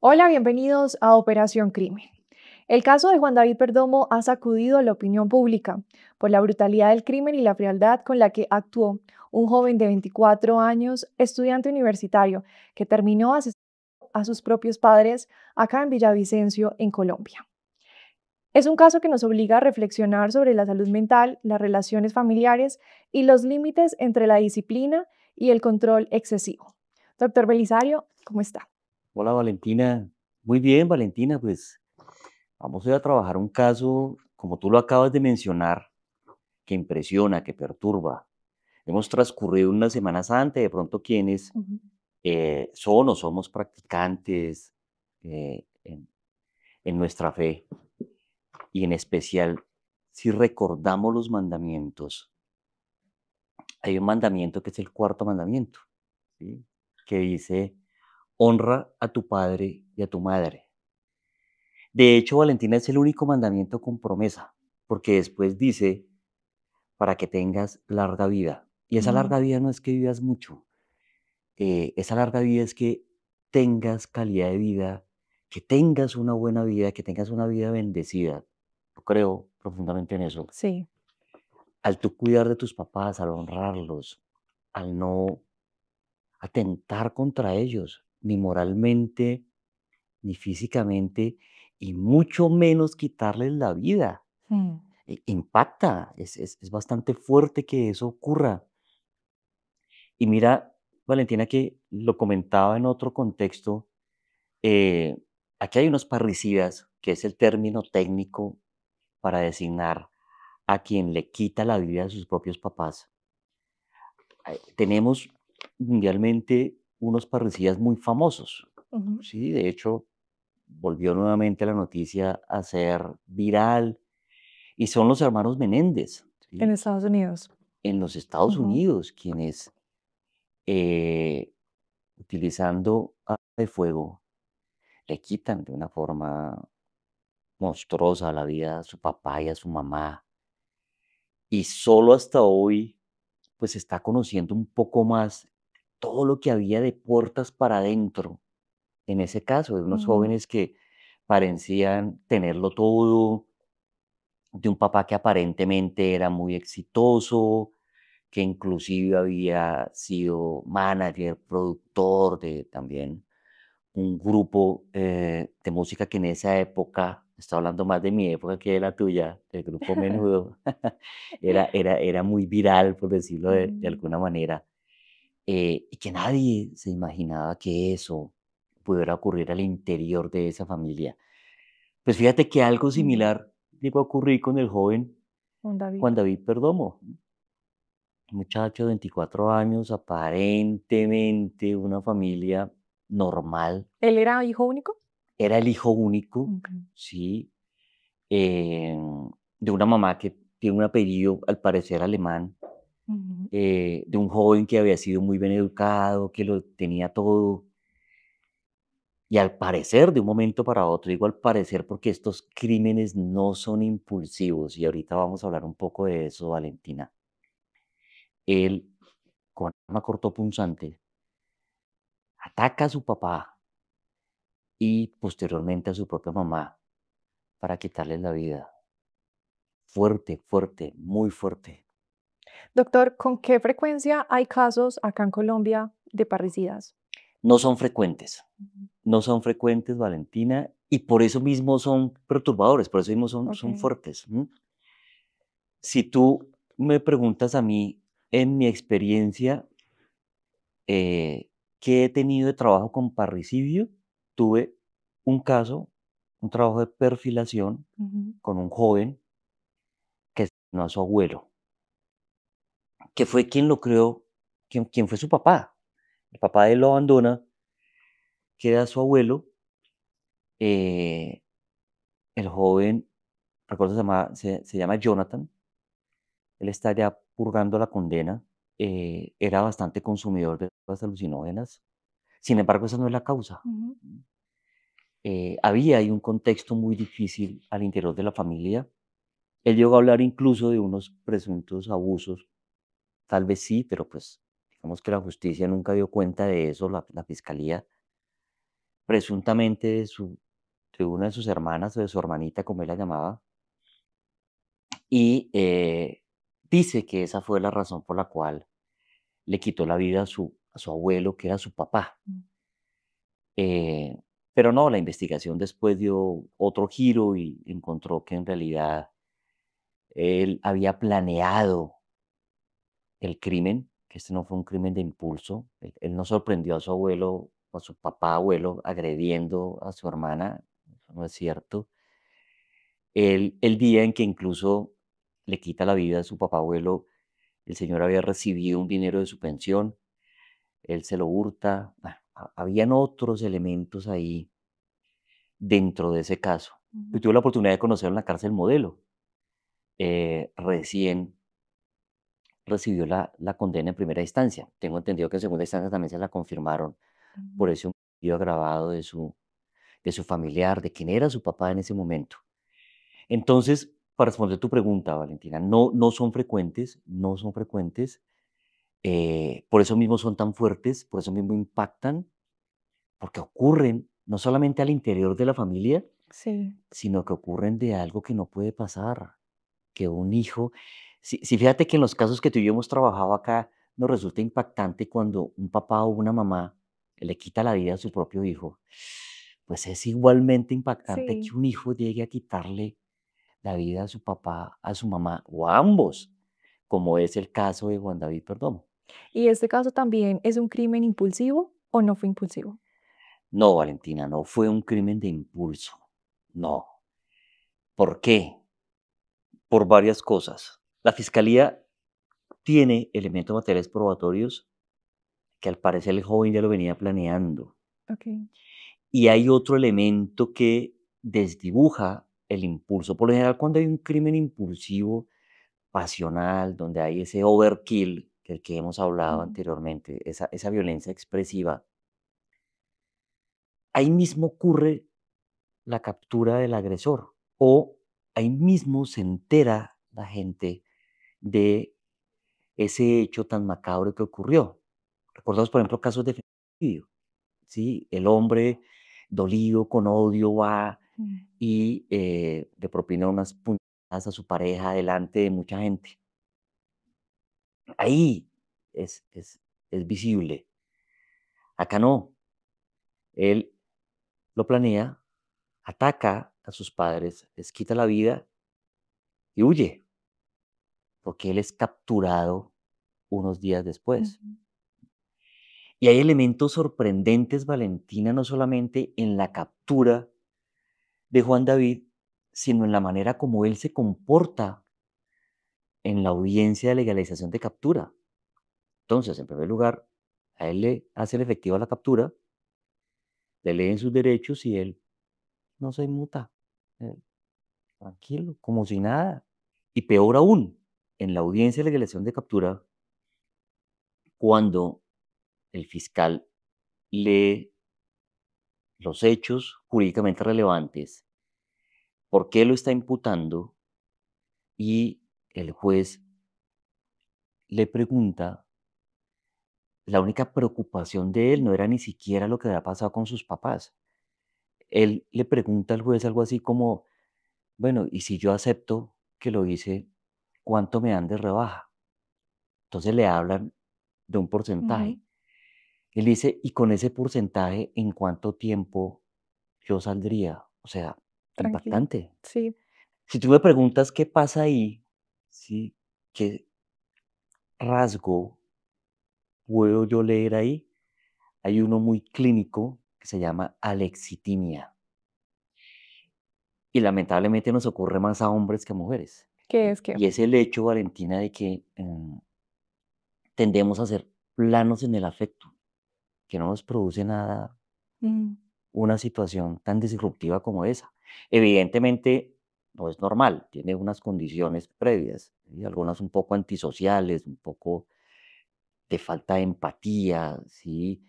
Hola, bienvenidos a Operación Crimen. El caso de Juan David Perdomo ha sacudido a la opinión pública por la brutalidad del crimen y la frialdad con la que actuó un joven de 24 años, estudiante universitario, que terminó asesinando a sus propios padres acá en Villavicencio, en Colombia. Es un caso que nos obliga a reflexionar sobre la salud mental, las relaciones familiares y los límites entre la disciplina y el control excesivo. Doctor Belisario, ¿cómo está? Hola Valentina, muy bien Valentina, pues vamos a ir a trabajar un caso, como tú lo acabas de mencionar, que impresiona, que perturba. Hemos transcurrido una Semana Santa, de pronto quienes Ujú. son o somos practicantes en nuestra fe y en especial si recordamos los mandamientos. Hay un mandamiento que es el cuarto mandamiento, ¿sí? Que dice, honra a tu padre y a tu madre. De hecho, Valentina es el único mandamiento con promesa, porque después dice, para que tengas larga vida. Y esa Ujú. larga vida no es que vivas mucho, esa larga vida es que tengas calidad de vida, que tengas una buena vida, que tengas una vida bendecida. Yo creo profundamente en eso. Sí. Al tú cuidar de tus papás, al honrarlos, al no atentar contra ellos, ni moralmente, ni físicamente, y mucho menos quitarles la vida. Mm. Impacta, es bastante fuerte que eso ocurra. Y mira, Valentina, que lo comentaba en otro contexto, eh, aquí hay unos parricidas, que es el término técnico para designar a quien le quita la vida a sus propios papás. Tenemos mundialmente unos parricidas muy famosos, Ujú. ¿sí? De hecho, volvió nuevamente la noticia a ser viral y son los hermanos Menéndez, En ¿sí? Estados Unidos. En los Estados Ujú. Unidos, quienes eh, utilizando arma de fuego le quitan de una forma monstruosa la vida a su papá y a su mamá. Y solo hasta hoy, pues se está conociendo un poco más todo lo que había de puertas para adentro. En ese caso, de unos Ujú. jóvenes que parecían tenerlo todo, de un papá que aparentemente era muy exitoso, que inclusive había sido manager, productor de también un grupo de música que en esa época, estoy hablando más de mi época que de la tuya, del grupo Menudo, era muy viral, por decirlo de Ujú. alguna manera, y que nadie se imaginaba que eso pudiera ocurrir al interior de esa familia. Pues fíjate que algo Mm. similar llegó a ocurrir con el joven Con David. Juan David Perdomo, un muchacho de 24 años, aparentemente una familia normal, ¿Él era hijo único? era el hijo único, Okey. ¿sí? De una mamá que tiene un apellido, al parecer alemán, Ujú. de un joven que había sido muy bien educado, que lo tenía todo, y al parecer, de un momento para otro, digo al parecer porque estos crímenes no son impulsivos, y ahorita vamos a hablar un poco de eso, Valentina. Él, con arma cortopunzante, ataca a su papá y posteriormente a su propia mamá para quitarles la vida. Fuerte, fuerte, muy fuerte. Doctor, ¿con qué frecuencia hay casos acá en Colombia de parricidas? No son frecuentes, Ujú. no son frecuentes, Valentina, y por eso mismo son perturbadores, por eso mismo son Okey. fuertes. Si tú me preguntas a mí, en mi experiencia, eh, ¿qué he tenido de trabajo con parricidio? Tuve un caso, un trabajo de perfilación Ujú. con un joven que asesinó a su abuelo, que fue quien lo creó, quien fue su papá. El papá de él lo abandona, queda su abuelo, eh, el joven, recuerdo se llama Jonathan, él está ya purgando la condena, era bastante consumidor de drogas alucinógenas, sin embargo, esa no es la causa. Ujú. Había ahí un contexto muy difícil al interior de la familia. Él llegó a hablar incluso de unos presuntos abusos, tal vez sí, pero pues Digamos que la justicia nunca dio cuenta de eso, la fiscalía, presuntamente de una de sus hermanas o de su hermanita, como él la llamaba, y dice que esa fue la razón por la cual le quitó la vida a su abuelo, que era su papá. Mm. Eh, pero no, la investigación después dio otro giro y encontró que en realidad él había planeado el crimen, que este no fue un crimen de impulso. Él no sorprendió a su abuelo o a su papá abuelo agrediendo a su hermana, eso no es cierto. El día en que incluso le quita la vida a su papá abuelo, el señor había recibido un dinero de su pensión, él se lo hurta. Bueno, habían otros elementos ahí dentro de ese caso. Yo Ujú. tuve la oportunidad de conocer en la cárcel modelo. Recién recibió la condena en primera instancia. Tengo entendido que en segunda instancia también se la confirmaron Ujú. por ese homicidio agravado de su familiar, de quien era su papá en ese momento. Entonces, para responder tu pregunta, Valentina, no son frecuentes, no son frecuentes. Por eso mismo son tan fuertes, por eso mismo impactan, porque ocurren no solamente al interior de la familia, Sí, sino que ocurren de algo que no puede pasar, que un hijo, si fíjate que en los casos que tú y yo hemos trabajado acá, nos resulta impactante cuando un papá o una mamá le quita la vida a su propio hijo, pues es igualmente impactante sí. que un hijo llegue a quitarle la vida a su papá, a su mamá o a ambos, como es el caso de Juan David Perdomo. ¿Y este caso también es un crimen impulsivo o no fue impulsivo? No, Valentina, no fue un crimen de impulso, no. ¿Por qué? Por varias cosas. La fiscalía tiene elementos materiales probatorios que al parecer el joven ya lo venía planeando. Okey. Y hay otro elemento que desdibuja el impulso. Por lo general, cuando hay un crimen impulsivo, pasional, donde hay ese overkill del que hemos hablado Ujú. anteriormente, esa violencia expresiva, ahí mismo ocurre la captura del agresor o ahí mismo se entera la gente de ese hecho tan macabro que ocurrió. Recordamos, por ejemplo, casos de feminicidio, ¿sí? El hombre dolido, con odio, va Mm. y le propina unas puñaladas a su pareja delante de mucha gente. Ahí es, es, es visible. Acá no. Él lo planea, ataca a sus padres, les quita la vida y huye, porque él es capturado unos días después. Ujú. Y hay elementos sorprendentes, Valentina, no solamente en la captura de Juan David, sino en la manera como él se comporta en la audiencia de legalización de captura. Entonces, en primer lugar, a él le hacen efectiva la captura, le leen sus derechos y él no se inmuta. Tranquilo, como si nada. Y peor aún, en la audiencia de legalización de captura, cuando el fiscal lee los hechos jurídicamente relevantes, por qué lo está imputando, y el juez le pregunta, la única preocupación de él no era ni siquiera lo que había pasado con sus papás. Él le pregunta al juez algo así como, bueno, y si yo acepto que lo hice, ¿cuánto me dan de rebaja? Entonces le hablan de un Ujú. porcentaje. Él dice, y con ese porcentaje, ¿en cuánto tiempo yo saldría? O sea, Tranquilo. impactante. Sí. Si tú me preguntas qué pasa ahí, ¿sí? ¿Qué rasgo puedo yo leer ahí? Hay uno muy clínico que se llama alexitimia. Y lamentablemente nos ocurre más a hombres que a mujeres. ¿Qué es qué? Y es el hecho, Valentina, de que tendemos a ser planos en el afecto, que no nos produce nada Mm. una situación tan disruptiva como esa. Evidentemente, no es normal, tiene unas condiciones previas, y algunas un poco antisociales, un poco de falta de empatía, ¿sí?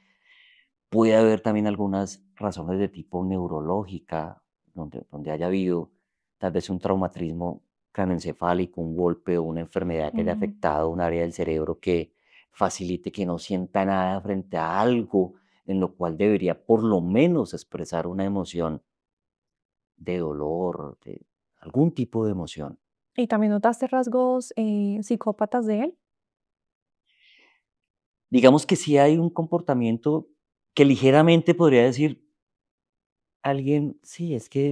Puede haber también algunas razones de tipo neurológica, donde haya habido tal vez un traumatismo craneoencefálico, un golpe o una enfermedad que haya Ujú. afectado un área del cerebro que facilite que no sienta nada frente a algo en lo cual debería por lo menos expresar una emoción de dolor, de algún tipo de emoción. ¿Y también notaste rasgos psicópatas de él? Digamos que sí hay un comportamiento que ligeramente podría decir alguien, sí, es que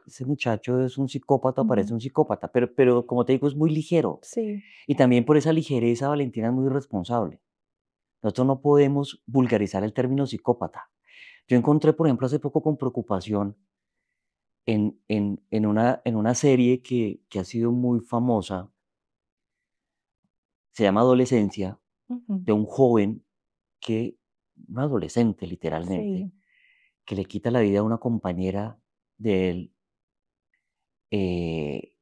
ese muchacho es un psicópata, parece Ujú. un psicópata, pero como te digo, es muy ligero. Sí, Y también por esa ligereza, Valentina es muy responsable. Nosotros no podemos vulgarizar el término psicópata. Yo encontré, por ejemplo, hace poco con preocupación en una serie que ha sido muy famosa, se llama Adolescencia, ujú, de un joven un adolescente literalmente, sí, que le quita la vida a una compañera de él. eh,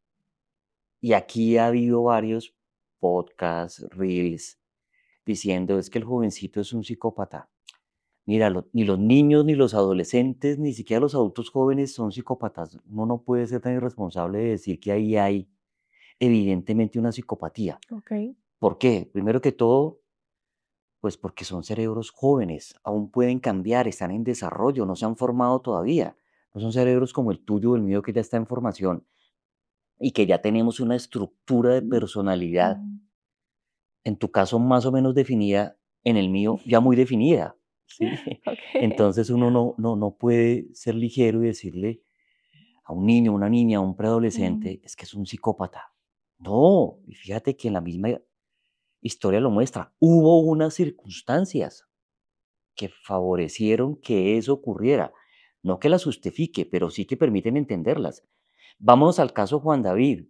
y aquí ha habido varios podcasts, reels, diciendo es que el jovencito es un psicópata. Mira, ni los niños, ni los adolescentes, ni siquiera los adultos jóvenes son psicópatas. Uno no puede ser tan irresponsable de decir que ahí hay evidentemente una psicopatía. ok. ¿Por qué? Primero que todo, pues porque son cerebros jóvenes, aún pueden cambiar, están en desarrollo, no se han formado todavía. No son cerebros como el tuyo o el mío que ya está en formación y que ya tenemos una estructura de personalidad, Ujú. en tu caso más o menos definida, en el mío ya muy definida, ¿sí? Ok. Entonces uno no puede ser ligero y decirle a un niño, una niña, a un Ujú, preadolescente, es que es un psicópata. No, y fíjate que en la misma historia lo muestra. Hubo unas circunstancias que favorecieron que eso ocurriera. No que las justifique, pero sí que permiten entenderlas. Vamos al caso Juan David.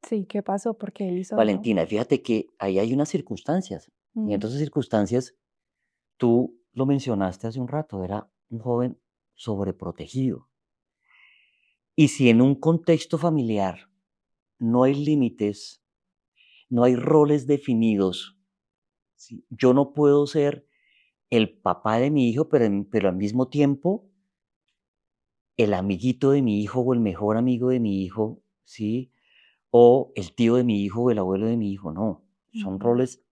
sí, ¿qué pasó? ¿Por qué él hizo eso? Valentina, fíjate que ahí hay unas circunstancias. Y Ujú, entonces circunstancias, tú lo mencionaste hace un rato, era un joven sobreprotegido. Y si en un contexto familiar no hay límites, no hay roles definidos, ¿sí? Yo no puedo ser el papá de mi hijo, pero al mismo tiempo el amiguito de mi hijo o el mejor amigo de mi hijo, ¿sí? O el tío de mi hijo o el abuelo de mi hijo, no. Son ujú, roles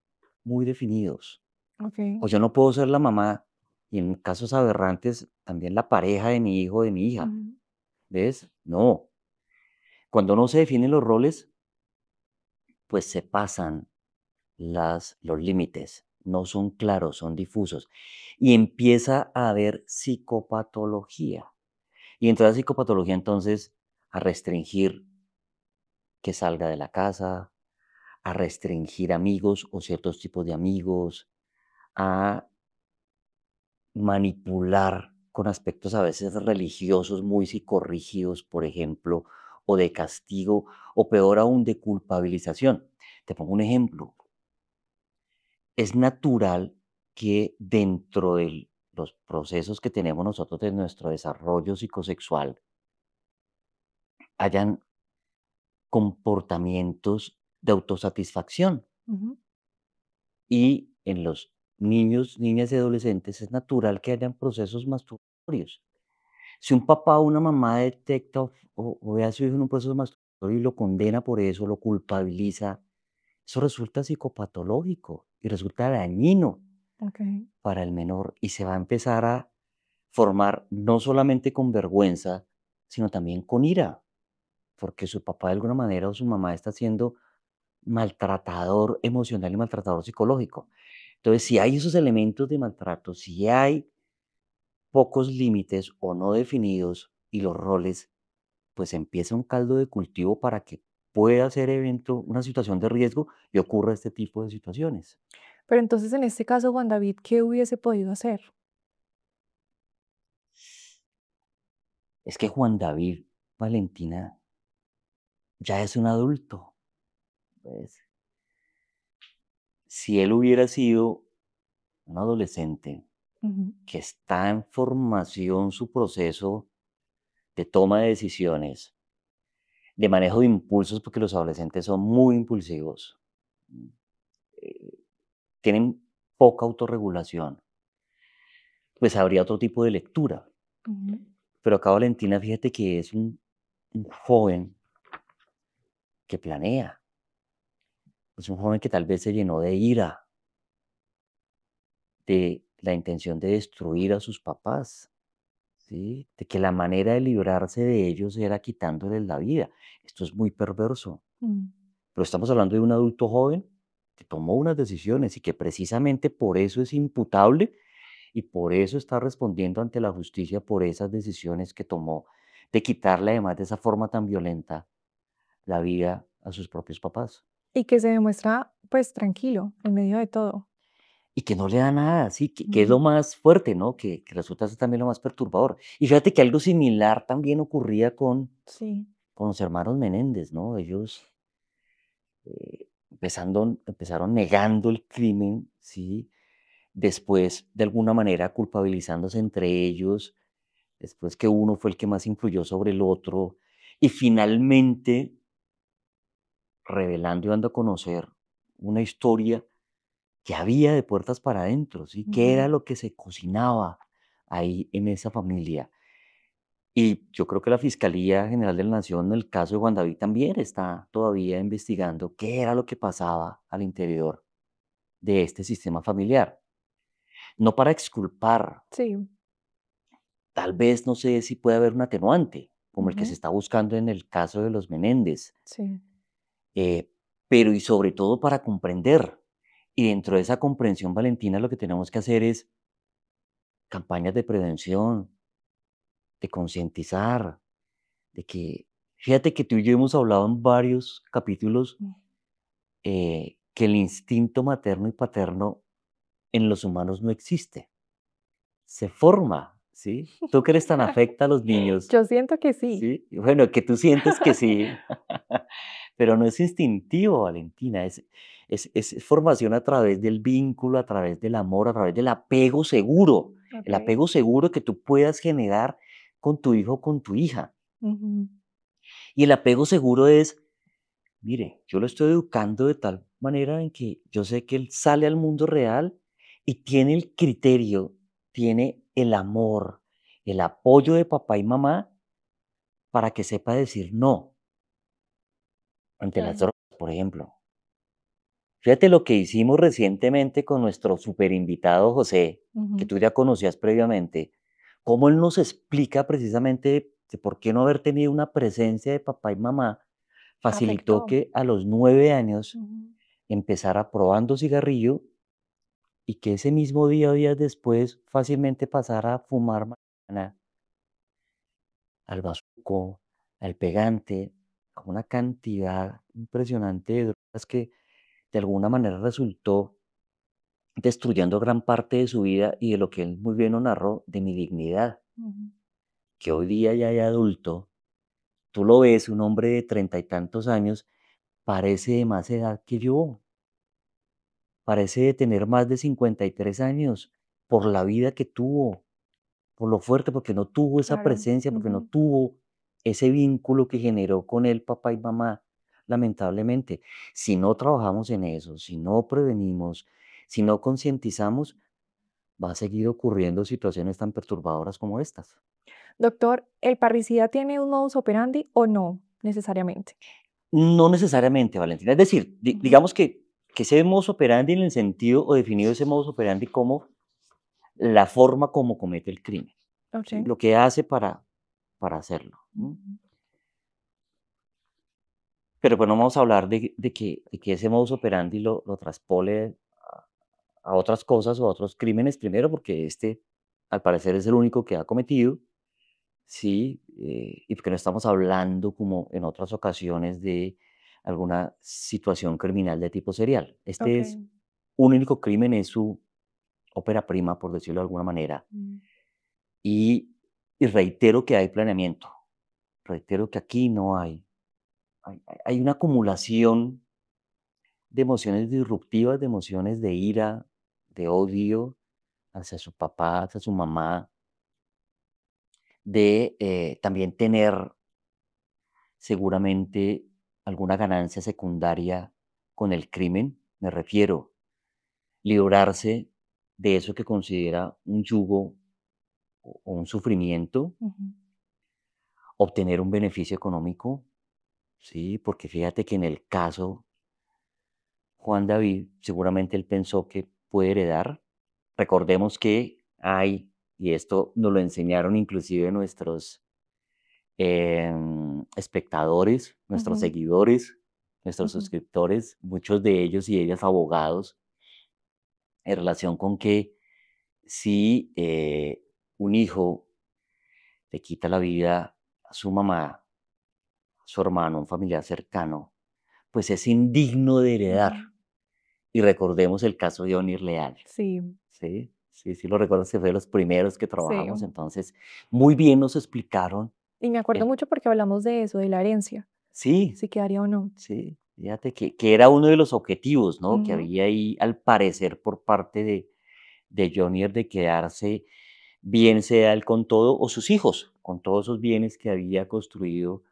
muy definidos. ok. O yo no puedo ser la mamá y en casos aberrantes también la pareja de mi hijo o de mi hija, Ujú, ¿ves? No. Cuando no se definen los roles, pues se pasan los límites, no son claros, son difusos. Y empieza a haber psicopatología. Y entra la psicopatología entonces a restringir que salga de la casa, a restringir amigos o ciertos tipos de amigos, a manipular con aspectos a veces religiosos muy psicorrígidos, por ejemplo, o de castigo, o peor aún, de culpabilización. Te pongo un ejemplo. Es natural que dentro de los procesos que tenemos nosotros de nuestro desarrollo psicosexual hayan comportamientos de autosatisfacción. ujú, Y en los niños, niñas y adolescentes es natural que hayan procesos masturbatorios. Si un papá o una mamá detecta o ve a su hijo en un proceso masturbatorio y lo condena por eso, lo culpabiliza, eso resulta psicopatológico y resulta dañino ok. para el menor y se va a empezar a formar no solamente con vergüenza, sino también con ira, porque su papá de alguna manera o su mamá está siendo maltratador emocional y maltratador psicológico. Entonces, si hay esos elementos de maltrato, si hay pocos límites o no definidos y los roles, pues empieza un caldo de cultivo para que pueda ser una situación de riesgo y ocurra este tipo de situaciones. Pero entonces en este caso, Juan David, ¿qué hubiese podido hacer? Es que Juan David, Valentina, ya es un adulto. Pues, si él hubiera sido un adolescente Ujú, que está en formación su proceso de toma de decisiones, de manejo de impulsos, porque los adolescentes son muy impulsivos, eh, tienen poca autorregulación, pues habría otro tipo de lectura. ujú, Pero acá Valentina, fíjate que es un joven que planea, es un joven que tal vez se llenó de ira, de la intención de destruir a sus papás, ¿sí? De que la manera de librarse de ellos era quitándoles la vida. Esto es muy perverso. Mm. Pero estamos hablando de un adulto joven que tomó unas decisiones y que precisamente por eso es imputable y por eso está respondiendo ante la justicia por esas decisiones que tomó de quitarle además de esa forma tan violenta la vida a sus propios papás. Y que se demuestra, pues, tranquilo en medio de todo. Y que no le da nada, sí, que es Mm. lo más fuerte, ¿no? Que resulta ser también lo más perturbador. Y fíjate que algo similar también ocurría Sí. con los hermanos Menéndez, ¿no? Ellos empezaron negando el crimen, ¿sí? Después, de alguna manera, culpabilizándose entre ellos, después que uno fue el que más influyó sobre el otro, y finalmente revelando y dando a conocer una historia que había de puertas para adentro, ¿sí? ¿Qué Ujú. era lo que se cocinaba ahí en esa familia? Y yo creo que la Fiscalía General de la Nación, en el caso de Juan David, también está todavía investigando qué era lo que pasaba al interior de este sistema familiar. No para exculpar, Sí. tal vez no sé si puede haber un atenuante, como el que se Ujú. está buscando en el caso de los Menéndez, Sí. eh, pero y sobre todo para comprender. Y dentro de esa comprensión, Valentina, lo que tenemos que hacer es campañas de prevención, de concientizar, de que, fíjate que tú y yo hemos hablado en varios capítulos Mm. que el instinto materno y paterno en los humanos no existe, se forma, ¿sí? Tú que eres tan afecta a los niños, Yo siento que sí. ¿sí? Y bueno, que tú sientes que sí, pero no es instintivo, Valentina, es formación a través del vínculo, a través del amor, a través del apego seguro, el Okey. apego seguro que tú puedas generar con tu hijo o con tu hija. Ujú. Y el apego seguro es, mire, yo lo estoy educando de tal manera en que yo sé que él sale al mundo real y tiene el criterio, tiene el amor, el apoyo de papá y mamá para que sepa decir no ante las Claro. drogas, por ejemplo. Fíjate lo que hicimos recientemente con nuestro super invitado José, que Ujú. tú ya conocías previamente, cómo él nos explica precisamente de por qué no haber tenido una presencia de papá y mamá facilitó Afectó. que a los 9 años Ujú. empezara probando cigarrillo y que ese mismo día o días después fácilmente pasara a fumar marihuana, al bazuco, al pegante, a una cantidad impresionante de drogas que de alguna manera resultó destruyendo gran parte de su vida y de lo que él muy bien lo narró, de mi dignidad, Ujú. que hoy día ya de adulto, tú lo ves, un hombre de 30 y tantos años, parece de más edad que yo, parece de tener más de 53 años por la vida que tuvo, por lo fuerte, porque no tuvo esa Claro. presencia, porque no Ujú. tuvo ese vínculo que generó con él papá y mamá, lamentablemente. Si no trabajamos en eso, si no prevenimos, si no concientizamos, va a seguir ocurriendo situaciones tan perturbadoras como estas. Doctor, ¿el parricida tiene un modus operandi o no necesariamente? No necesariamente, Valentina. Es decir, Ujú. digamos que ese modus operandi en el sentido o definido ese modus operandi como la forma como comete el crimen, ¿sí? Okey. Lo que hace para hacerlo. ¿M? Ujú. Pero pues no vamos a hablar de que ese modus operandi lo traspole a otras cosas o a otros crímenes, primero porque este, al parecer, es el único que ha cometido, sí, y porque no estamos hablando como en otras ocasiones de alguna situación criminal de tipo serial. Este es Okey. un único crimen, es su ópera prima, por decirlo de alguna manera, Mm. y reitero que hay planeamiento, reitero que aquí no hay una acumulación de emociones disruptivas, de emociones de ira, de odio hacia su papá, hacia su mamá, de también tener seguramente alguna ganancia secundaria con el crimen, me refiero, librarse de eso que considera un yugo o un sufrimiento, Ujú. obtener un beneficio económico, sí, porque fíjate que en el caso Juan David, seguramente él pensó que puede heredar, Recordemos que hay, y esto nos lo enseñaron inclusive nuestros espectadores, nuestros Ujú, seguidores, nuestros ujú, suscriptores, muchos de ellos y ellas abogados, en relación con que si un hijo le quita la vida a su mamá, a su hermano, un familiar cercano, pues es indigno de heredar. ujú. Y recordemos el caso de Onir Leal. Sí, Sí, sí, sí, lo recuerdo, que fue de los primeros que sí. trabajamos. Entonces, muy bien nos explicaron Y me acuerdo el... mucho porque hablamos de eso, de la herencia, Sí, si quedaría o no. sí, fíjate que era uno de los objetivos, ¿no? Que Ujú. había ahí, al parecer, por parte de Jonier, de quedarse, bien sea él con todo, o sus hijos, con todos esos bienes que había construido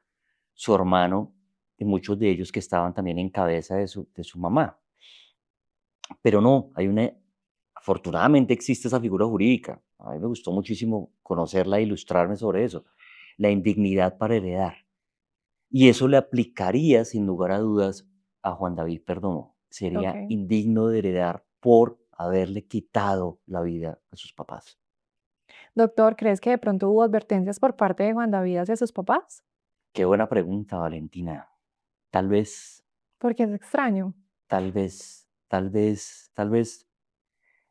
su hermano, y muchos de ellos que estaban también en cabeza de su mamá. Pero no, afortunadamente existe esa figura jurídica. A mí me gustó muchísimo conocerla e ilustrarme sobre eso. La indignidad para heredar. Y eso le aplicaría, sin lugar a dudas, a Juan David Perdomo. Sería Ok. indigno de heredar por haberle quitado la vida a sus papás. Doctor, ¿crees que de pronto hubo advertencias por parte de Juan David hacia sus papás? Qué buena pregunta, Valentina. Tal vez, Porque es extraño. tal vez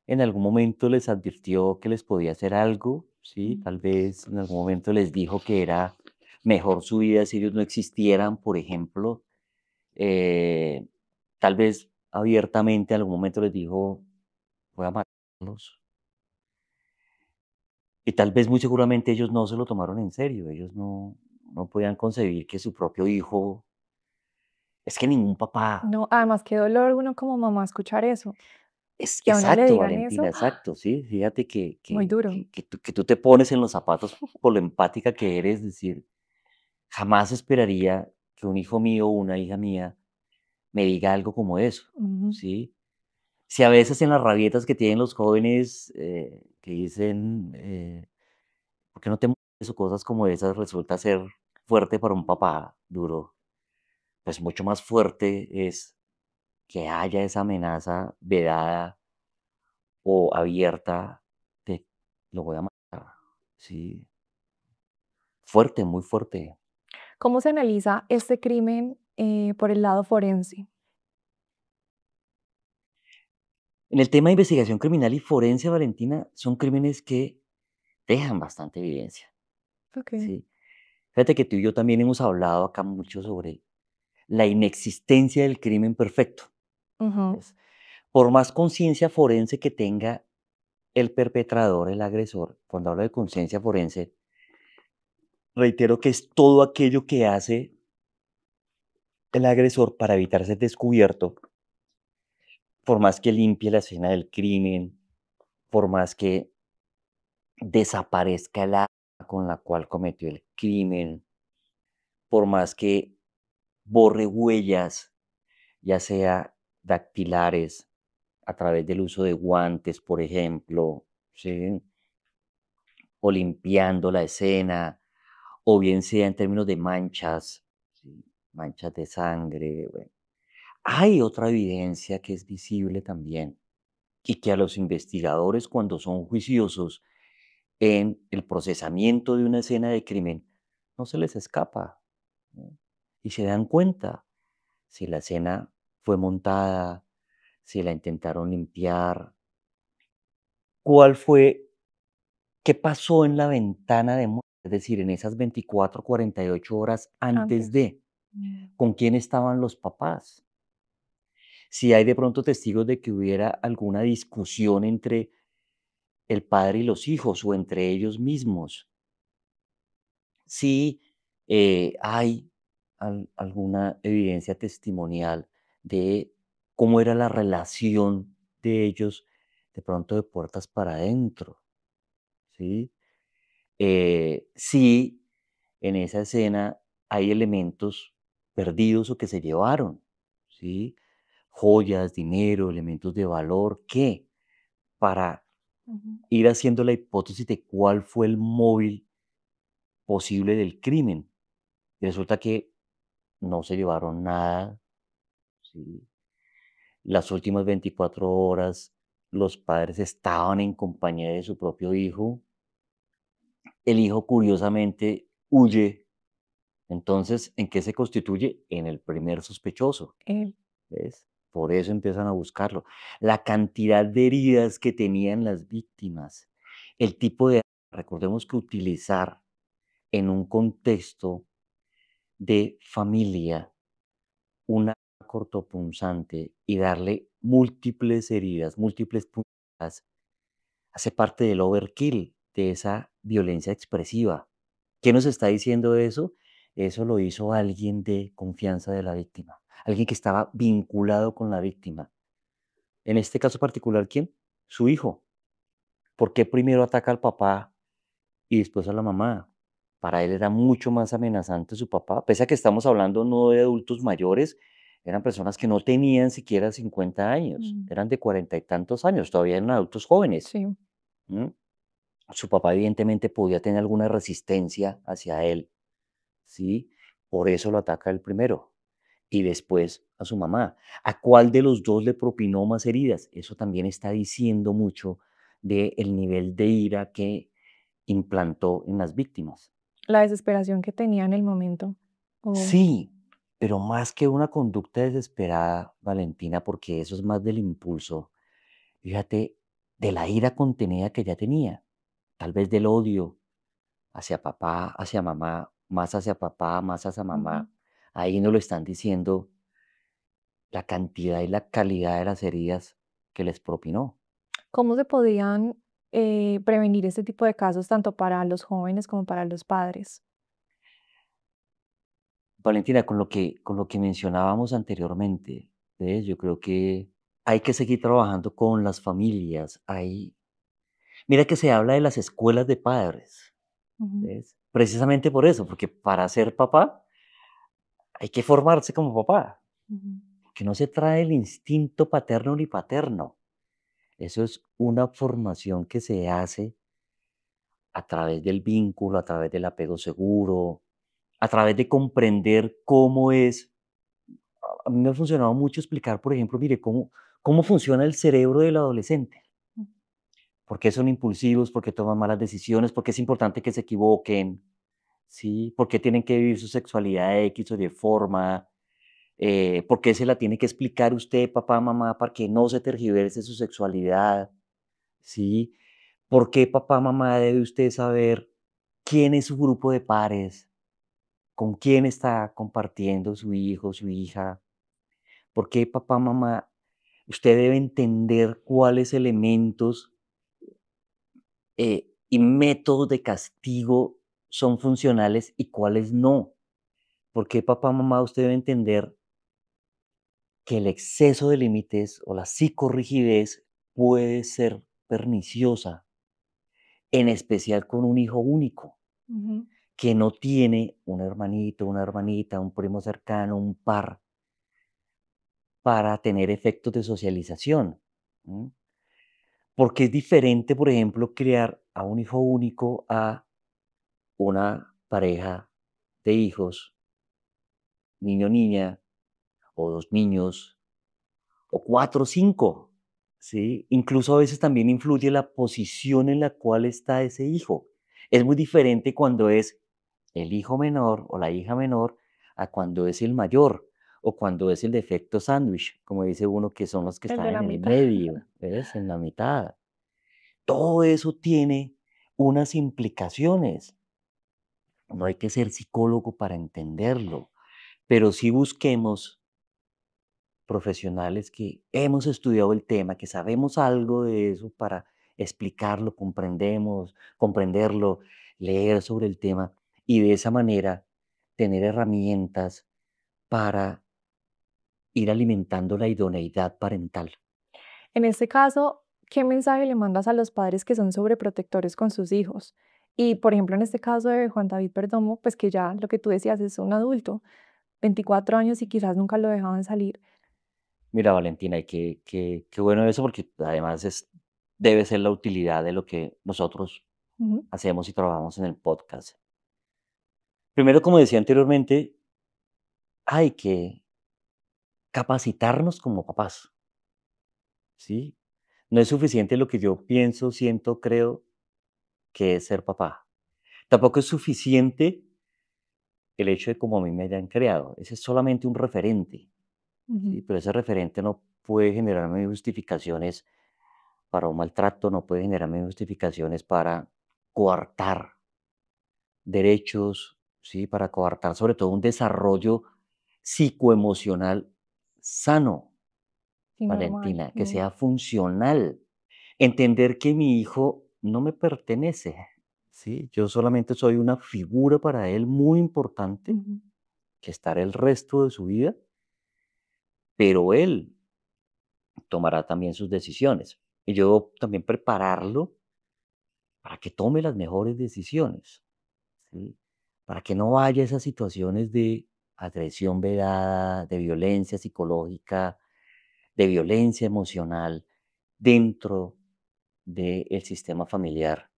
en algún momento les advirtió que les podía hacer algo, ¿sí? Mm. Tal vez en algún momento les dijo que era mejor su vida si ellos no existieran, por ejemplo. Eh, Tal vez abiertamente en algún momento les dijo, voy a matarlos. Y tal vez muy seguramente ellos no se lo tomaron en serio. Ellos no podían concebir que su propio hijo, es que ningún papá, No, además qué dolor uno como mamá escuchar eso. es Que a uno le exacto, digan eso, Valentina, exacto, sí. Fíjate que, muy que, duro. que, que tú, que tú te pones en los zapatos por lo empática que eres, decir, jamás esperaría que un hijo mío o una hija mía me diga algo como eso, Ujú. ¿sí? Si a veces en las rabietas que tienen los jóvenes que dicen, ¿por qué no te mueres? O cosas como esas, resulta ser fuerte para un papá duro, pues mucho más fuerte es que haya esa amenaza vedada o abierta de lo voy a matar. Sí, fuerte, muy fuerte. ¿Cómo se analiza este crimen por el lado forense? En el tema de investigación criminal y forense, Valentina, son crímenes que dejan bastante evidencia. Ok. Sí. Fíjate que tú y yo también hemos hablado acá mucho sobre la inexistencia del crimen perfecto. Ujú. ¿Ves? Por más conciencia forense que tenga el perpetrador, el agresor, cuando hablo de conciencia forense, reitero que es todo aquello que hace el agresor para evitar ser descubierto, por más que limpie la escena del crimen, por más que desaparezca el arma con la cual cometió el crimen, por más que borre huellas, ya sea dactilares, a través del uso de guantes, por ejemplo, ¿sí? O limpiando la escena, o bien sea en términos de manchas, ¿sí? Manchas de sangre. Bueno. Hay otra evidencia que es visible también y que a los investigadores, cuando son juiciosos en el procesamiento de una escena de crimen, no se les escapa, ¿no? Y se dan cuenta si la escena fue montada, si la intentaron limpiar, cuál fue, qué pasó en la ventana de muerte, es decir, en esas 24, 48 horas antes Antes. de, Mm. con quién estaban los papás. Si hay de pronto testigos de que hubiera alguna discusión entre el padre y los hijos o entre ellos mismos. Si hay alguna evidencia testimonial de cómo era la relación de ellos de pronto de puertas para adentro, ¿sí? Si en esa escena hay elementos perdidos o que se llevaron, ¿sí? Joyas, dinero, elementos de valor, ¿qué? Para Ujú. ir haciendo la hipótesis de cuál fue el móvil posible del crimen. Y resulta que no se llevaron nada, ¿sí? Las últimas 24 horas los padres estaban en compañía de su propio hijo, el hijo curiosamente huye. Entonces, ¿en qué se constituye? En el primer sospechoso, Eh, ¿ves? Por eso empiezan a buscarlo. La cantidad de heridas que tenían las víctimas, el tipo de, recordemos que utilizar en un contexto de familia una cortopunzante y darle múltiples heridas, múltiples puntadas, hace parte del overkill, de esa violencia expresiva. ¿Qué nos está diciendo eso? Eso lo hizo alguien de confianza de la víctima, alguien que estaba vinculado con la víctima. En este caso particular, ¿quién? Su hijo. ¿Por qué primero ataca al papá y después a la mamá? Para él era mucho más amenazante su papá, pese a que estamos hablando no de adultos mayores, eran personas que no tenían siquiera 50 años, mm, eran de 40 y tantos años, todavía eran adultos jóvenes. sí. ¿M? Su papá evidentemente podía tener alguna resistencia hacia él, ¿sí? Por eso lo ataca el primero y después a su mamá. ¿A cuál de los dos le propinó más heridas? Eso también está diciendo mucho del nivel de ira que implantó en las víctimas. La desesperación que tenía en el momento. Oh, Sí, pero más que una conducta desesperada, Valentina, porque eso es más del impulso, fíjate, de la ira contenida que ya tenía, tal vez del odio hacia papá, hacia mamá, más hacia papá, más hacia ujú. mamá. Ahí nos lo están diciendo la cantidad y la calidad de las heridas que les propinó. ¿Cómo se podían prevenir este tipo de casos tanto para los jóvenes como para los padres? Valentina, con lo que mencionábamos anteriormente, ¿ves? Yo creo que hay que seguir trabajando con las familias. Mira que se habla de las escuelas de padres, Ujú, ¿ves? Precisamente por eso, porque para ser papá hay que formarse como papá, ujú. que no se trae el instinto paterno ni paterno. Eso es una formación que se hace a través del vínculo, a través del apego seguro, a través de comprender cómo es. A mí me ha funcionado mucho explicar, por ejemplo, mire, cómo funciona el cerebro del adolescente. ¿Por qué son impulsivos? ¿Por qué toman malas decisiones? ¿Por qué es importante que se equivoquen? ¿Sí? ¿Por qué tienen que vivir su sexualidad de X o de forma? ¿Por qué se la tiene que explicar usted, papá, mamá, para que no se tergiverse su sexualidad? ¿Sí? ¿Por qué papá, mamá debe usted saber quién es su grupo de pares? ¿Con quién está compartiendo su hijo, su hija? ¿Por qué papá, mamá? Usted debe entender cuáles elementos y métodos de castigo son funcionales y cuáles no. ¿Por qué papá, mamá? Usted debe entender que el exceso de límites o la psicorrigidez puede ser perniciosa, en especial con un hijo único, Ujú. que no tiene un hermanito, una hermanita, un primo cercano, un par, para tener efectos de socialización. ¿M? Porque es diferente, por ejemplo, criar a un hijo único a una pareja de hijos, niño, niña, o dos niños, o cuatro o cinco, ¿sí? Incluso a veces también influye la posición en la cual está ese hijo. Es muy diferente cuando es el hijo menor o la hija menor a cuando es el mayor o cuando es el defecto sándwich, como dice uno, que son los que El de están la en el mitad. medio, ¿ves? En la mitad. Todo eso tiene unas implicaciones. No hay que ser psicólogo para entenderlo, pero sí busquemos profesionales que hemos estudiado el tema, que sabemos algo de eso para explicarlo, comprenderlo, leer sobre el tema y de esa manera tener herramientas para ir alimentando la idoneidad parental. En este caso, ¿qué mensaje le mandas a los padres que son sobreprotectores con sus hijos? Y, por ejemplo, en este caso de Juan David Perdomo, pues que ya lo que tú decías es un adulto, 24 años y quizás nunca lo dejaban salir. Mira, Valentina, y qué bueno eso, porque además debe ser la utilidad de lo que nosotros Ujú, hacemos y trabajamos en el podcast. Primero, como decía anteriormente, hay que capacitarnos como papás, ¿sí? No es suficiente lo que yo pienso, siento, creo que es ser papá. Tampoco es suficiente el hecho de cómo a mí me hayan creado. Ese es solamente un referente, Ujú. ¿sí? Pero ese referente no puede generarme justificaciones para un maltrato, no puede generarme justificaciones para coartar derechos, ¿sí? Para coartar sobre todo un desarrollo psicoemocional sano, Sí, normal. Valentina, que sea funcional. Entender que mi hijo no me pertenece, ¿sí? Yo solamente soy una figura para él muy importante, Ujú. que estará el resto de su vida, pero él tomará también sus decisiones. Y yo también prepararlo para que tome las mejores decisiones, ¿sí? Para que no haya esas situaciones de agresión velada, de violencia psicológica, de violencia emocional dentro del sistema familiar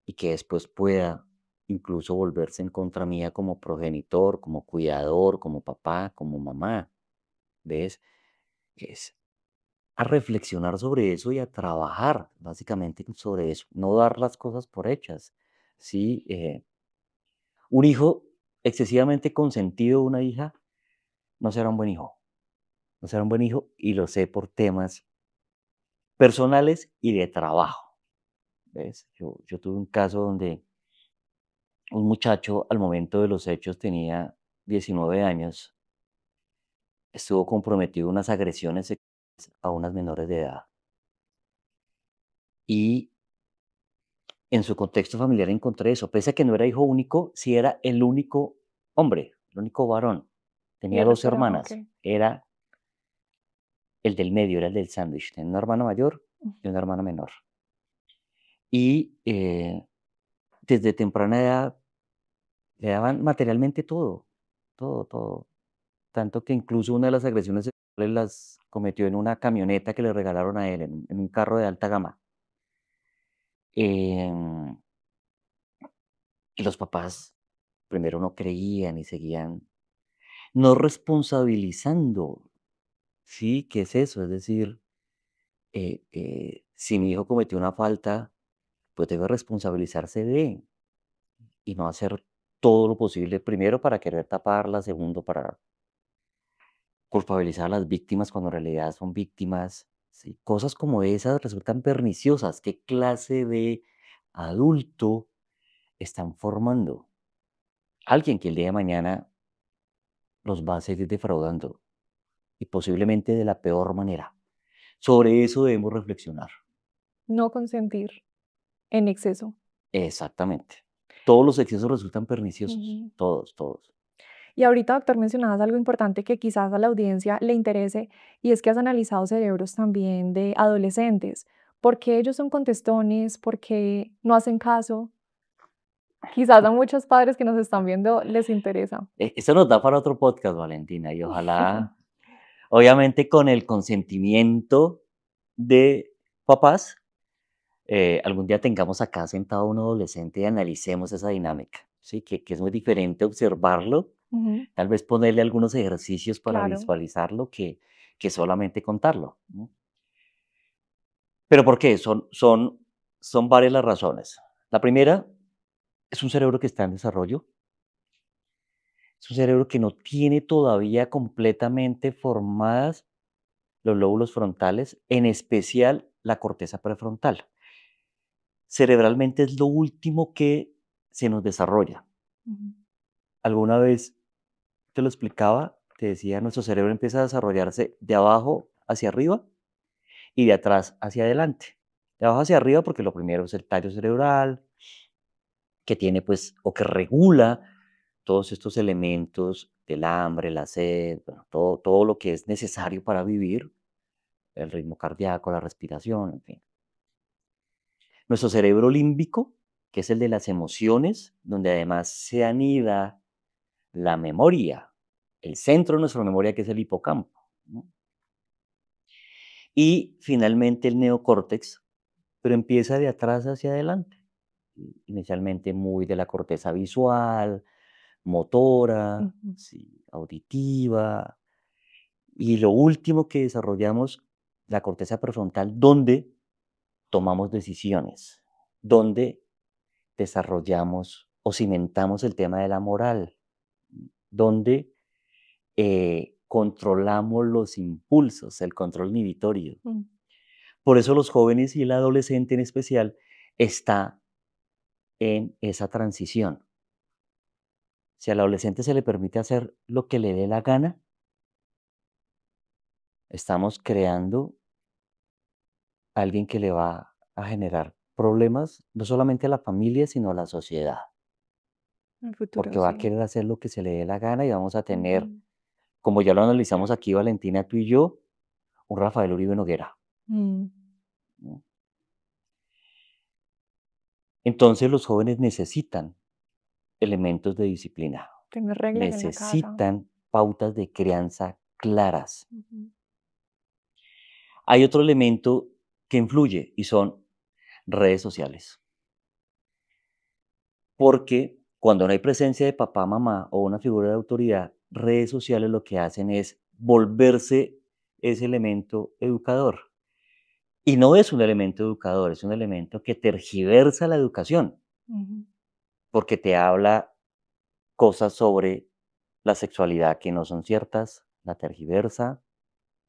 y que después pueda incluso volverse en contra mía como progenitor, como cuidador, como papá, como mamá. ¿Ves? Es a reflexionar sobre eso y a trabajar básicamente sobre eso, no dar las cosas por hechas. ¿Sí? Un hijo excesivamente consentido, una hija, no será un buen hijo. No será un buen hijo y lo sé por temas personales y de trabajo. ¿Ves? Yo tuve un caso donde un muchacho al momento de los hechos tenía 19 años, estuvo comprometido en unas agresiones sexuales a unas menores de edad. Y en su contexto familiar encontré eso, pese a que no era hijo único, sí era el único hombre, el único varón. Y Tenía el dos resto era, ok. hermanas, era el del medio, era el del sándwich. Tenía una hermana mayor y una hermana menor. Y desde temprana edad le daban materialmente todo, todo, todo. Tanto que incluso una de las agresiones sexuales las cometió en una camioneta que le regalaron a él, en un carro de alta gama. Em, y los papás primero no creían y seguían no responsabilizando, ¿sí? ¿Qué es eso? Es decir, si mi hijo cometió una falta, pues debe responsabilizarse de y no hacer todo lo posible, primero para querer taparla, segundo para culpabilizar a las víctimas cuando en realidad son víctimas, ¿sí? Cosas como esas resultan perniciosas. ¿Qué clase de adulto están formando? Alguien que el día de mañana los va a seguir defraudando y posiblemente de la peor manera. Sobre eso debemos reflexionar. No consentir en exceso. Exactamente. Todos los excesos resultan perniciosos. Ujú. Todos, todos. Y ahorita, doctor, mencionabas algo importante que quizás a la audiencia le interese, y es que has analizado cerebros también de adolescentes. ¿Por qué ellos son contestones? ¿Por qué no hacen caso? Quizás a muchos padres que nos están viendo les interesa. Eso nos da para otro podcast, Valentina, y ojalá, obviamente, con el consentimiento de papás, algún día tengamos acá sentado un adolescente y analicemos esa dinámica, ¿sí? Que es muy diferente observarlo, Ujú. tal vez ponerle algunos ejercicios para Claro. visualizarlo que solamente contarlo, ¿no? ¿Pero por qué? Son varias las razones. La primera es un cerebro que está en desarrollo, es un cerebro que no tiene todavía completamente formadas los lóbulos frontales, en especial la corteza prefrontal. Cerebralmente es lo último que se nos desarrolla. Ujú. Alguna vez te lo explicaba, te decía, nuestro cerebro empieza a desarrollarse de abajo hacia arriba y de atrás hacia adelante. De abajo hacia arriba porque lo primero es el tallo cerebral, que tiene pues, o que regula todos estos elementos del hambre, la sed, bueno, todo lo que es necesario para vivir, el ritmo cardíaco, la respiración, en fin. Nuestro cerebro límbico, que es el de las emociones, donde además se anida la memoria, el centro de nuestra memoria, que es el hipocampo, ¿no? Y finalmente el neocórtex, pero empieza de atrás hacia adelante. Inicialmente muy de la corteza visual, motora, Ujú. sí, auditiva. Y lo último que desarrollamos, la corteza prefrontal, ¿dónde? tomamos decisiones, donde desarrollamos o cimentamos el tema de la moral, donde controlamos los impulsos, el control inhibitorio. Mm. Por eso los jóvenes y el adolescente en especial está en esa transición. Si al adolescente se le permite hacer lo que le dé la gana, estamos creando a alguien que le va a generar problemas, no solamente a la familia, sino a la sociedad, El futuro, porque va a sí. querer hacer lo que se le dé la gana y vamos a tener, Ujú. como ya lo analizamos aquí, Valentina, tú y yo, un Rafael Uribe Noguera, Mm. ¿no? Entonces los jóvenes necesitan elementos de disciplina, Tener reglas en la casa. necesitan pautas de crianza claras. Ujú. Hay otro elemento que influye y son redes sociales. Porque cuando no hay presencia de papá, mamá o una figura de autoridad, redes sociales lo que hacen es volverse ese elemento educador. Y no es un elemento educador, es un elemento que tergiversa la educación, Ujú. porque te habla cosas sobre la sexualidad que no son ciertas, la tergiversa,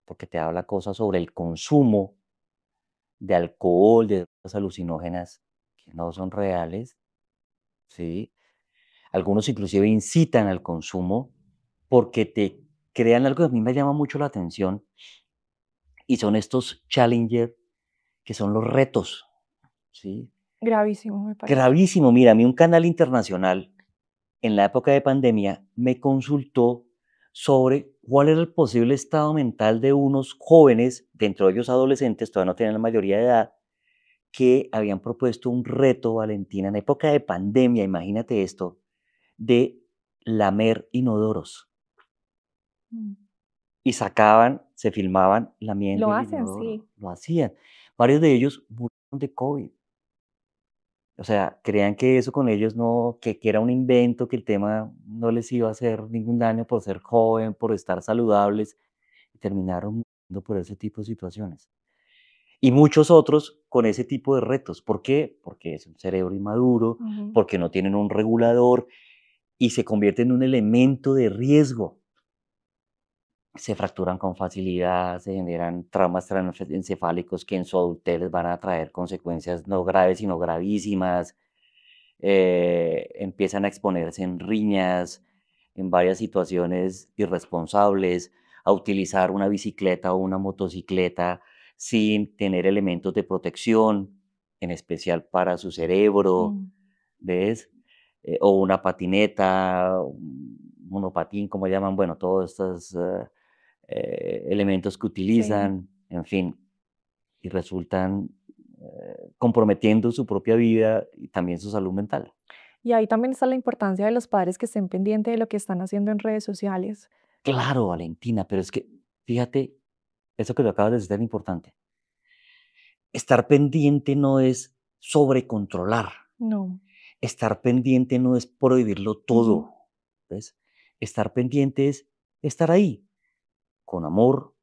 porque te habla cosas sobre el consumo de alcohol, de drogas alucinógenas que no son reales, ¿sí? Algunos inclusive incitan al consumo porque te crean algo que a mí me llama mucho la atención y son estos challenger, que son los retos, ¿sí? Gravísimo, me parece. Gravísimo. Mira, a mí un canal internacional en la época de pandemia me consultó sobre cuál era el posible estado mental de unos jóvenes, dentro de ellos adolescentes, todavía no tienen la mayoría de edad, que habían propuesto un reto, Valentina, en época de pandemia, imagínate esto, de lamer inodoros. Mm. Y sacaban, se filmaban lamiendo Lo el hacen, inodoro, sí. lo hacían. Varios de ellos murieron de COVID. O sea, creían que eso con ellos no, que era un invento, que el tema no les iba a hacer ningún daño por ser joven, por estar saludables, y terminaron muriendo por ese tipo de situaciones. Y muchos otros con ese tipo de retos. ¿Por qué? Porque es un cerebro inmaduro, Ujú. porque no tienen un regulador y se convierte en un elemento de riesgo. Se fracturan con facilidad, se generan traumas encefálicos que en su adultez les van a traer consecuencias no graves, sino gravísimas. Empiezan a exponerse en riñas, en varias situaciones irresponsables, a utilizar una bicicleta o una motocicleta sin tener elementos de protección, en especial para su cerebro, Mm. ¿ves? O una patineta, un monopatín, como llaman, bueno, todos estos elementos que Sí. utilizan, en fin, y resultan comprometiendo su propia vida y también su salud mental. Y ahí también está la importancia de los padres que estén pendientes de lo que están haciendo en redes sociales. Claro, Valentina, pero es que, fíjate, eso que tú acabas de decir es importante. Estar pendiente no es sobrecontrolar. No. Estar pendiente no es prohibirlo Ujú. todo. ¿Ves? Estar pendiente es estar ahí, con amor,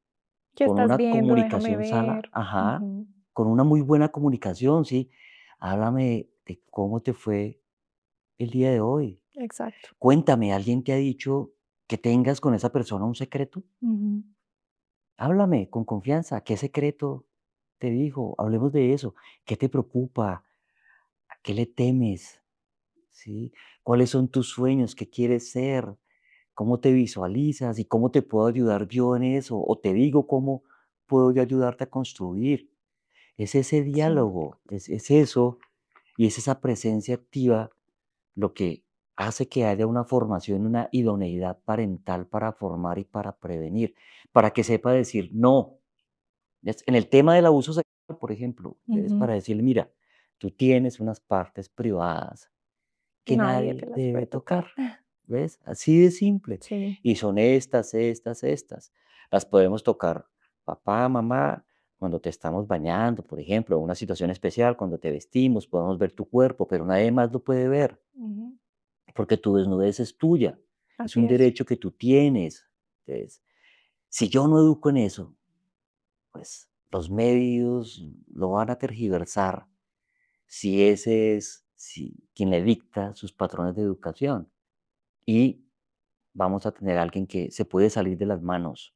¿Qué con estás una viendo? Déjame comunicación sana, ver. ajá, Ujú. con una muy buena comunicación, ¿sí? Háblame de cómo te fue el día de hoy. Exacto. Cuéntame, ¿alguien te ha dicho que tengas con esa persona un secreto? Ujú. Háblame con confianza. ¿Qué secreto te dijo? Hablemos de eso. ¿Qué te preocupa? ¿A qué le temes? ¿Sí? ¿Cuáles son tus sueños? ¿Qué quieres ser? ¿Cómo te visualizas? ¿Y cómo te puedo ayudar yo en eso? O te digo cómo puedo yo ayudarte a construir. Es ese Sí. diálogo, es eso, y es esa presencia activa lo que hace que haya una formación, una idoneidad parental para formar y para prevenir, para que sepa decir no. ¿Ves? En el tema del abuso sexual, por ejemplo, es Ujú. para decirle, mira, tú tienes unas partes privadas que Nadie nadie te las debe puede tocar, tocar. ¿ves? Así de simple. Sí. Y son estas, estas, estas. Las podemos tocar papá, mamá, cuando te estamos bañando, por ejemplo, en una situación especial, cuando te vestimos, podemos ver tu cuerpo, pero nadie más lo puede ver, Ujú. porque tu desnudez es tuya, es Así un es. derecho que tú tienes. Entonces, si yo no educo en eso, pues los medios lo van a tergiversar si ese es quien le dicta sus patrones de educación. Y vamos a tener a alguien que se puede salir de las manos,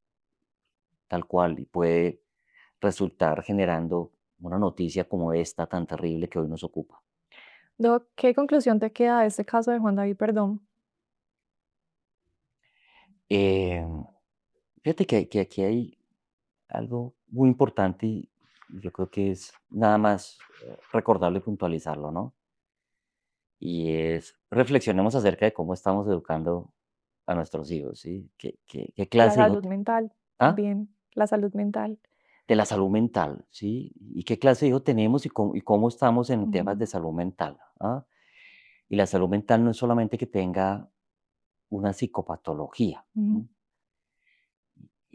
tal cual, y puede resultar generando una noticia como esta tan terrible que hoy nos ocupa. Doc, ¿qué conclusión te queda de este caso de Juan David Perdón? Eh, Fíjate que aquí hay algo muy importante y yo creo que es nada más recordarlo y puntualizarlo, ¿no? Y es, reflexionemos acerca de cómo estamos educando a nuestros hijos, ¿sí? ¿Qué La clase de hijo? salud mental, ¿Ah? también, la salud mental. De la salud mental, ¿sí? ¿Y qué clase de hijo tenemos y cómo estamos en temas Ujú, de salud mental? ¿Ah? Y la salud mental no es solamente que tenga una psicopatología. ujú, ¿No?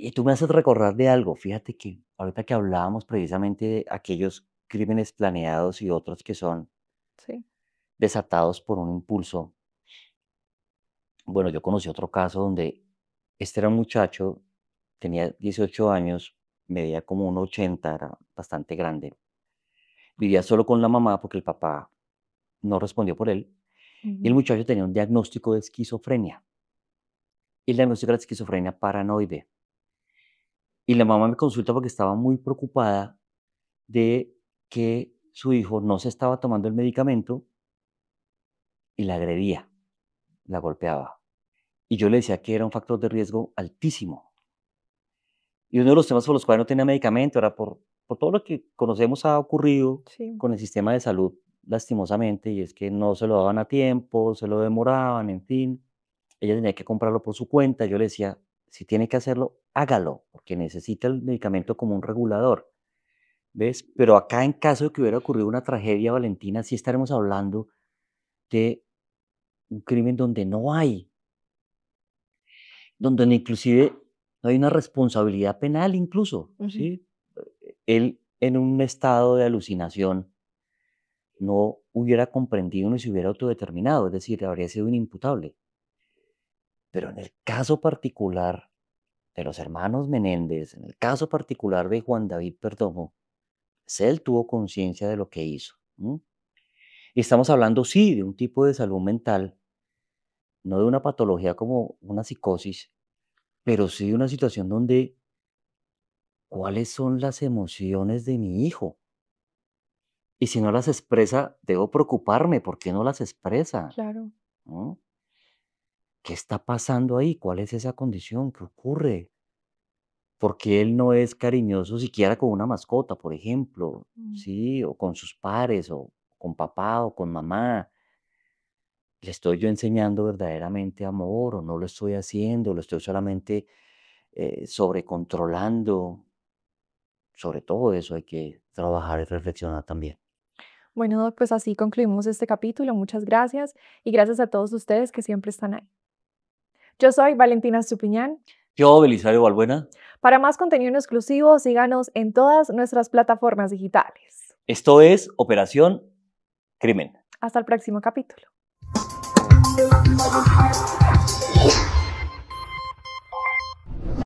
Y tú me haces recordar de algo. Fíjate que ahorita que hablábamos precisamente de aquellos crímenes planeados y otros que son sí. desatados por un impulso. Bueno, yo conocí otro caso donde este era un muchacho, tenía 18 años, medía como 1,80, era bastante grande. Vivía solo con la mamá porque el papá no respondió por él. Y el Ujú, muchacho tenía un diagnóstico de esquizofrenia. Y el diagnóstico era esquizofrenia paranoide. Y la mamá me consulta porque estaba muy preocupada de que su hijo no se estaba tomando el medicamento y la agredía, la golpeaba. Y yo le decía que era un factor de riesgo altísimo. Y uno de los temas por los cuales no tenía medicamento era por todo lo que conocemos ha ocurrido sí. con el sistema de salud, lastimosamente, y es que no se lo daban a tiempo, se lo demoraban, en fin. Ella tenía que comprarlo por su cuenta. Yo le decía, si tiene que hacerlo, hágalo, porque necesita el medicamento como un regulador. ¿Ves? Pero acá, en caso de que hubiera ocurrido una tragedia, Valentina, sí estaremos hablando de un crimen donde inclusive no hay una responsabilidad penal incluso, Ujú. ¿sí? Él en un estado de alucinación no hubiera comprendido ni se hubiera autodeterminado, es decir, habría sido inimputable. Pero en el caso particular de los hermanos Menéndez, en el caso particular de Juan David Perdomo, pues él tuvo conciencia de lo que hizo. ¿M? Y estamos hablando, sí, de un tipo de salud mental, no de una patología como una psicosis, pero sí de una situación donde, ¿cuáles son las emociones de mi hijo? Y si no las expresa, debo preocuparme, ¿por qué no las expresa? Claro. ¿No? ¿Qué está pasando ahí? ¿Cuál es esa condición? ¿Qué ocurre? ¿Por qué él no es cariñoso siquiera con una mascota, por ejemplo? Mm. ¿Sí? O con sus pares, o con papá, o con mamá. ¿Le estoy yo enseñando verdaderamente amor o no lo estoy haciendo? ¿Lo estoy solamente sobrecontrolando? Sobre todo eso hay que trabajar y reflexionar también. Bueno, Doc, pues así concluimos este capítulo. Muchas gracias y gracias a todos ustedes que siempre están ahí. Yo soy Valentina Stupiñán. Yo, Belisario Balbuena, Para más contenido exclusivo, síganos en todas nuestras plataformas digitales. esto es Operación Crimen. Hasta el próximo capítulo.